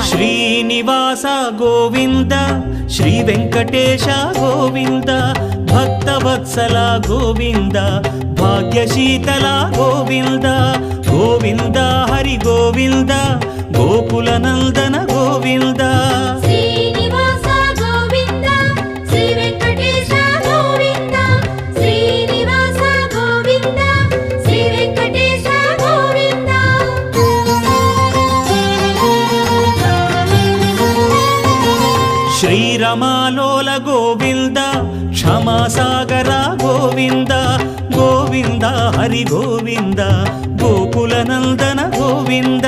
Srinivasa Govinda Shri Venkatesha Govinda Bhaktavatsala Govinda భాగ్యశీతల Govinda Govinda Hari Govinda Gokula Nandana Govinda Srinivasa Govinda Shri Venkatesha Govinda Srinivasa Govinda Shri Venkatesha Govinda శ్రీరమాలోల Govinda క్షమాసాగర Govinda Govinda Hari Govinda Gokula Nandana Govinda